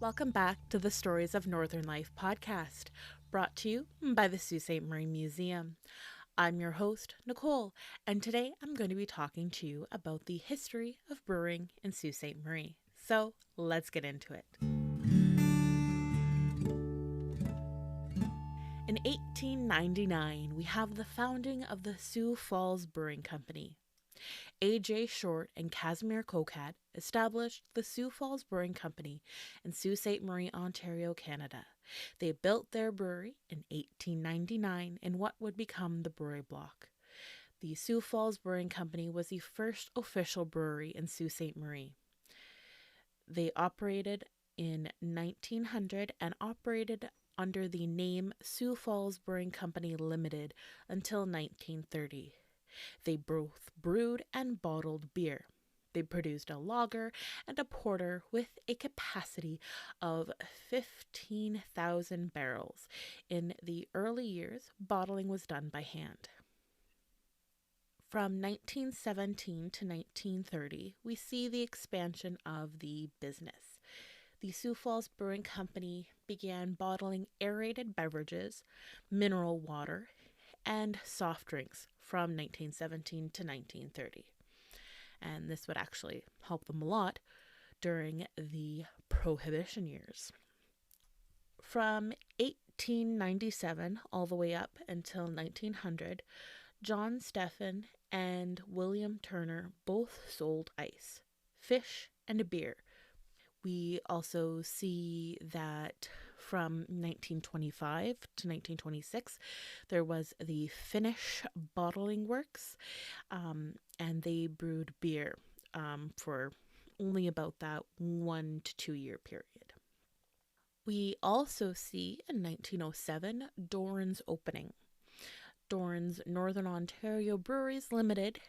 Welcome back to the Stories of Northern Life podcast, brought to you by the Sault Ste. Marie Museum. I'm your host, Nicole, and today I'm going to be talking to you about the history of brewing in Sault Ste. Marie. So let's get into it. In 1899, we have the founding of the Sioux Falls Brewing Company. A.J. Short and Casimir Cocat established the Sioux Falls Brewing Company in Sault Ste. Marie, Ontario, Canada. They built their brewery in 1899 in what would become the Brewery Block. The Sioux Falls Brewing Company was the first official brewery in Sault Ste. Marie. They operated in 1900 and operated under the name Sioux Falls Brewing Company Limited until 1930. They both brewed and bottled beer. They produced a lager and a porter with a capacity of 15,000 barrels. In the early years, bottling was done by hand. From 1917 to 1930, we see the expansion of the business. The Sioux Falls Brewing Company began bottling aerated beverages, mineral water, and soft drinks from 1917 to 1930. And this would actually help them a lot during the Prohibition years. From 1897 all the way up until 1900, John Stephan and William Turner both sold ice, fish, and beer. We also see that from 1925 to 1926, there was the Finnish Bottling Works, and they brewed beer for only about that 1 to 2 year period. We also see in 1907 Doran's opening. Doran's Northern Ontario Breweries Limited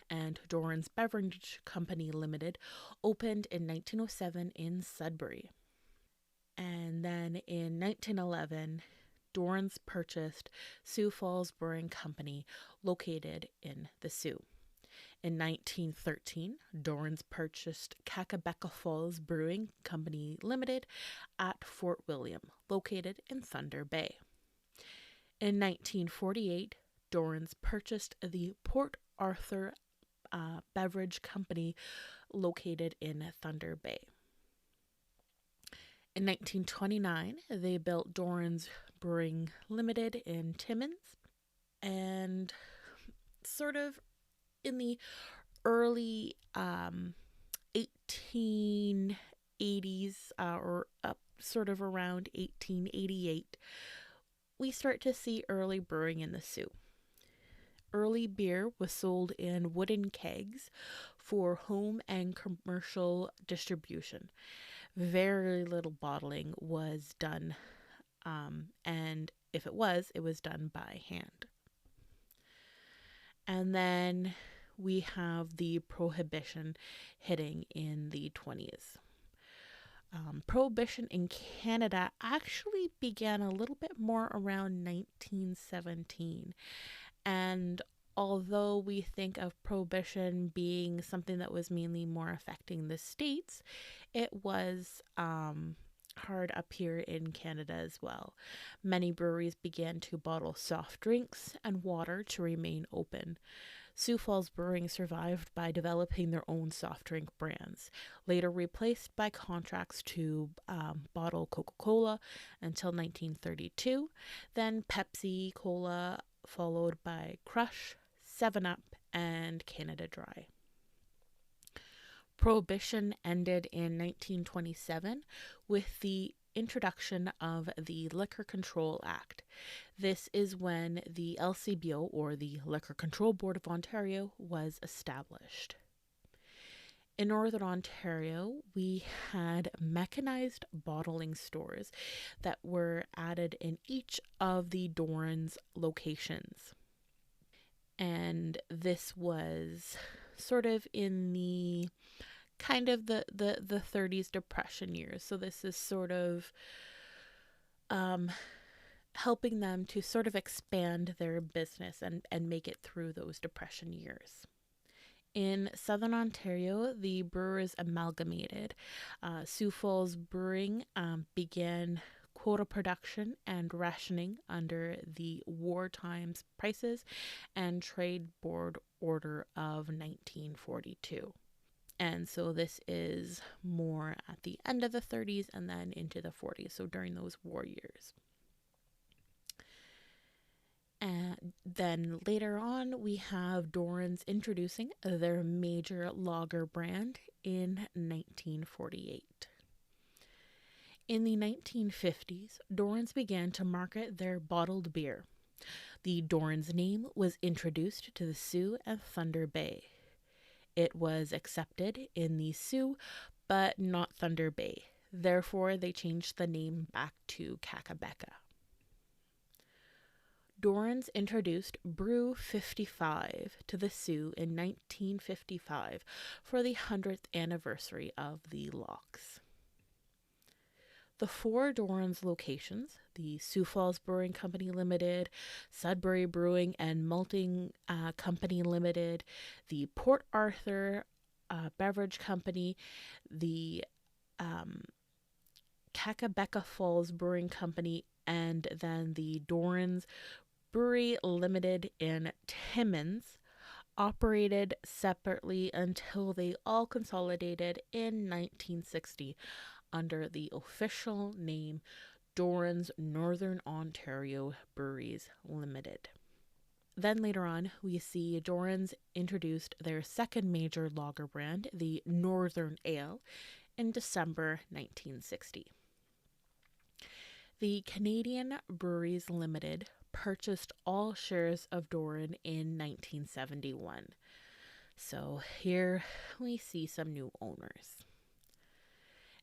and Doran's Beverage Company Limited opened in 1907 in Sudbury. And then in 1911, Doran's purchased Sioux Falls Brewing Company located in the Sioux. In 1913, Doran's purchased Kakabeka Falls Brewing Company Limited at Fort William, located in Thunder Bay. In 1948, Doran's purchased the Port Arthur Beverage Company located in Thunder Bay. In 1929, they built Doran's Brewing Limited in Timmins, and sort of in the early 1880s or up sort of around 1888, we start to see early brewing in the Sioux. Early beer was sold in wooden kegs for home and commercial distribution. Very little bottling was done, and if it was done by hand. And then we have the Prohibition hitting in the 20s. Prohibition in Canada actually began a little bit more around 1917. And although we think of Prohibition being something that was mainly more affecting the States, it was hard up here in Canada as well. Many breweries began to bottle soft drinks and water to remain open. Sioux Falls Brewing survived by developing their own soft drink brands, later replaced by contracts to bottle Coca-Cola until 1932, then Pepsi Cola, followed by Crush, 7-Up, and Canada Dry. Prohibition ended in 1927 with the introduction of the Liquor Control Act. This is when the LCBO, or the Liquor Control Board of Ontario, was established. In Northern Ontario, we had mechanized bottling stores that were added in each of the Doran's locations. And this was sort of in the kind of the 30s Depression years. So this is sort of helping them to sort of expand their business and make it through those Depression years. In southern Ontario, the brewers amalgamated. Sioux Falls Brewing began quota production and rationing under the War Times Prices and Trade Board Order of 1942. And so this is more at the end of the 30s and then into the 40s, so during those war years. And then later on, we have Doran's introducing their major lager brand in 1948. In the 1950s, Doran's began to market their bottled beer. The Doran's name was introduced to the Sault and Thunder Bay. It was accepted in the Sault, but not Thunder Bay. Therefore, they changed the name back to Kakabeka. Doran's introduced Brew 55 to the Sault in 1955 for the 100th anniversary of the locks. The 4 Doran's locations, the Sioux Falls Brewing Company Limited, Sudbury Brewing and Malting Company Limited, the Port Arthur Beverage Company, the Kakabeka Falls Brewing Company, and then the Doran's Brewery Limited in Timmins, operated separately until they all consolidated in 1960 under the official name Doran's Northern Ontario Breweries Limited. Then later on, we see Doran's introduced their second major lager brand, the Northern Ale, in December 1960. The Canadian Breweries Limited purchased all shares of Doran in 1971. So here we see some new owners.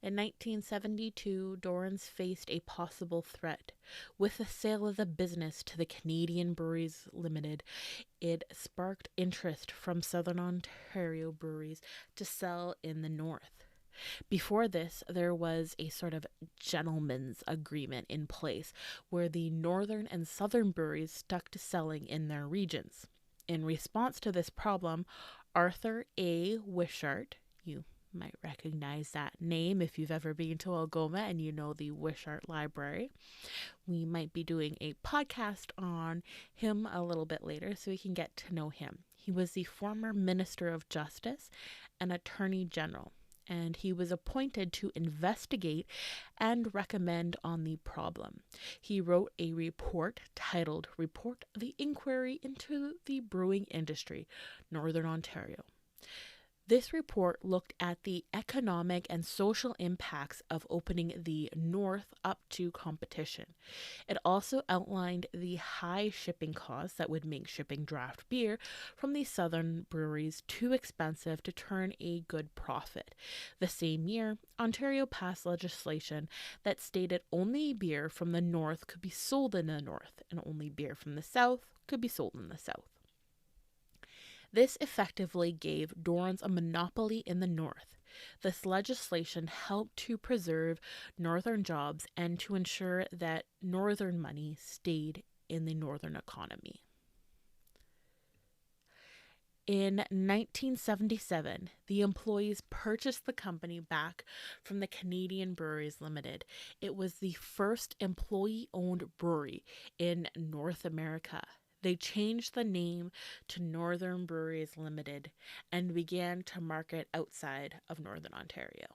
In 1972, Doran's faced a possible threat. With the sale of the business to the Canadian Breweries Limited, it sparked interest from Southern Ontario breweries to sell in the north. Before this, there was a sort of gentleman's agreement in place where the northern and southern breweries stuck to selling in their regions. In response to this problem, Arthur A. Wishart, you might recognize that name if you've ever been to Algoma and you know the Wishart Library. We might be doing a podcast on him a little bit later so we can get to know him. He was the former Minister of Justice and Attorney General, and he was appointed to investigate and recommend on the problem. He wrote a report titled Report the Inquiry into the Brewing Industry, Northern Ontario. This report looked at the economic and social impacts of opening the north up to competition. It also outlined the high shipping costs that would make shipping draft beer from the southern breweries too expensive to turn a good profit. The same year, Ontario passed legislation that stated only beer from the north could be sold in the north, and only beer from the south could be sold in the south. This effectively gave Doran's a monopoly in the north. This legislation helped to preserve northern jobs and to ensure that northern money stayed in the northern economy. In 1977, the employees purchased the company back from the Canadian Breweries Limited. It was the first employee-owned brewery in North America. They changed the name to Northern Breweries Limited and began to market outside of Northern Ontario.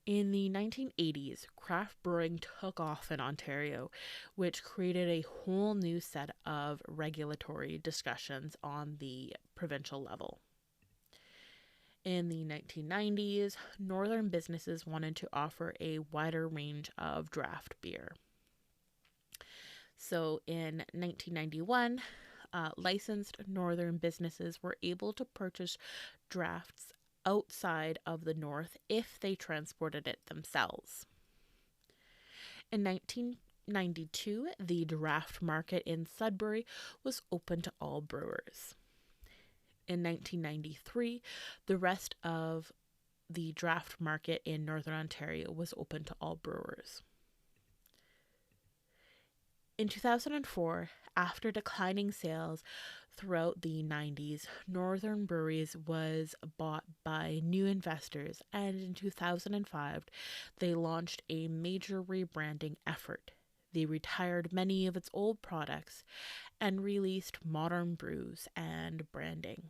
In the 1980s, craft brewing took off in Ontario, which created a whole new set of regulatory discussions on the provincial level. In the 1990s, northern businesses wanted to offer a wider range of draft beer. So in 1991, licensed northern businesses were able to purchase drafts outside of the north if they transported it themselves. In 1992, the draft market in Sudbury was open to all brewers. In 1993, the rest of the draft market in Northern Ontario was open to all brewers. In 2004, after declining sales throughout the 90s, Northern Breweries was bought by new investors, and in 2005, they launched a major rebranding effort. They retired many of its old products and released modern brews and branding.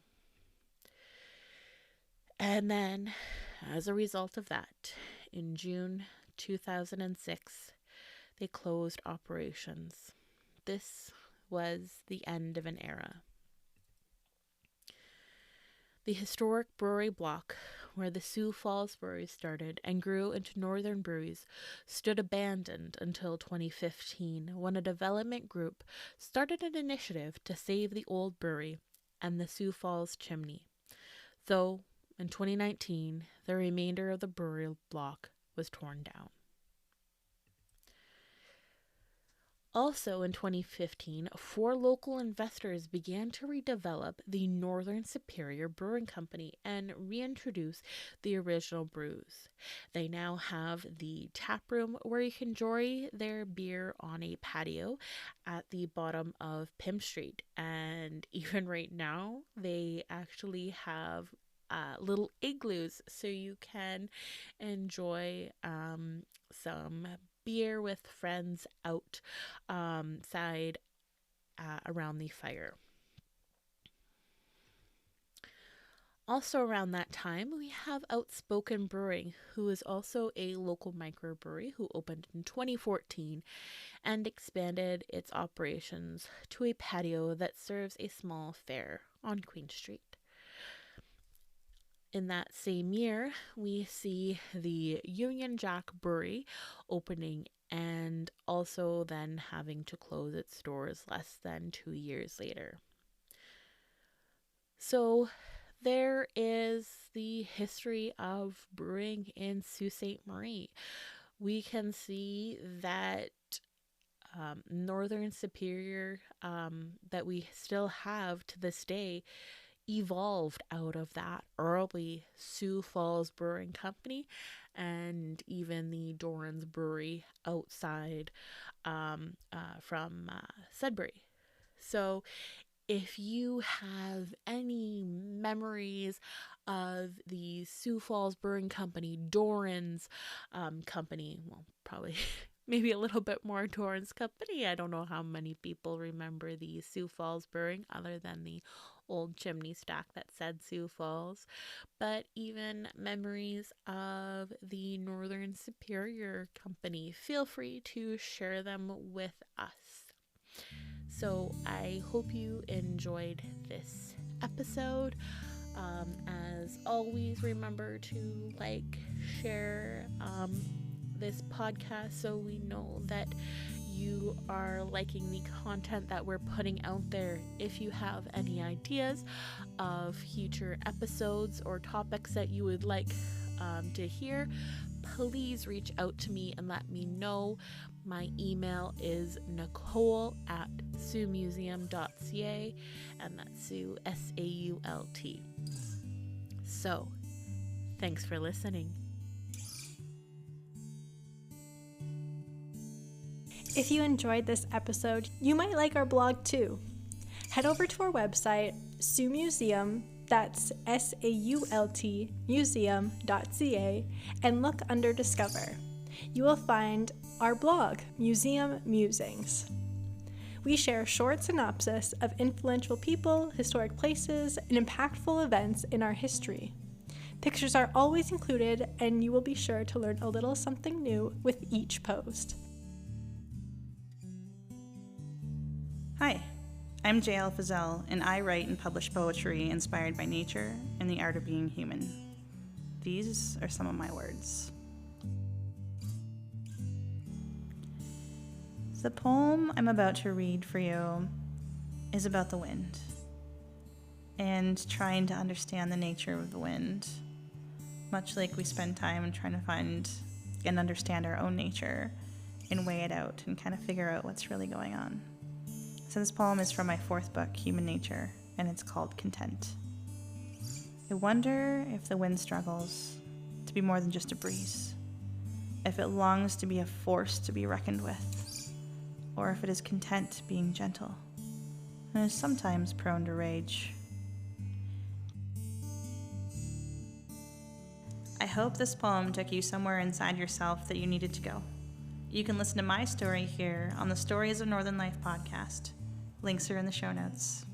And then, as a result of that, in June 2006, they closed operations. This was the end of an era. The historic brewery block, where the Sioux Falls Brewery started and grew into Northern Breweries, stood abandoned until 2015, when a development group started an initiative to save the old brewery and the Sioux Falls chimney. Though, in 2019, the remainder of the brewery block was torn down. Also in 2015, 4 local investors began to redevelop the Northern Superior Brewing Company and reintroduce the original brews. They now have the tap room where you can enjoy their beer on a patio at the bottom of Pym Street. And even right now, they actually have little igloos so you can enjoy some beer with friends outside around the fire. Also around that time, we have Outspoken Brewing, who is also a local microbrewery who opened in 2014 and expanded its operations to a patio that serves a small fair on Queen Street. In that same year, we see the Union Jack Brewery opening and also then having to close its doors less than 2 years later. So there is the history of brewing in Sault Ste. Marie. We can see that Northern Superior that we still have to this day evolved out of that early Sioux Falls Brewing Company and even the Doran's Brewery outside from Sudbury. So if you have any memories of the Sioux Falls Brewing Company, Doran's company, well, probably maybe a little bit more Doran's company. I don't know how many people remember the Sioux Falls Brewing other than the old chimney stack that said Sioux Falls, but even memories of the Northern Superior Company, feel free to share them with us. So I hope you enjoyed this episode. As always, remember to like, share this podcast so we know that you are liking the content that we're putting out there. If you have any ideas of future episodes or topics that you would like to hear, please reach out to me and let me know. My email is nicole@saultmuseum.ca, and that's Sue, SAULT. So, thanks for listening. If you enjoyed this episode, you might like our blog too. Head over to our website, Sault Museum, that's SAULT museum.ca, and look under Discover. You will find our blog, Museum Musings. We share short synopsis of influential people, historic places, and impactful events in our history. Pictures are always included, and you will be sure to learn a little something new with each post. Hi, I'm J.L. Fizzell, and I write and publish poetry inspired by nature and the art of being human. These are some of my words. The poem I'm about to read for you is about the wind and trying to understand the nature of the wind, much like we spend time trying to find and understand our own nature and weigh it out and kind of figure out what's really going on. So this poem is from my 4th book, Human Nature, and it's called Content. I wonder if the wind struggles to be more than just a breeze, if it longs to be a force to be reckoned with, or if it is content being gentle, and is sometimes prone to rage. I hope this poem took you somewhere inside yourself that you needed to go. You can listen to my story here on the Stories of Northern Life podcast. Links are in the show notes.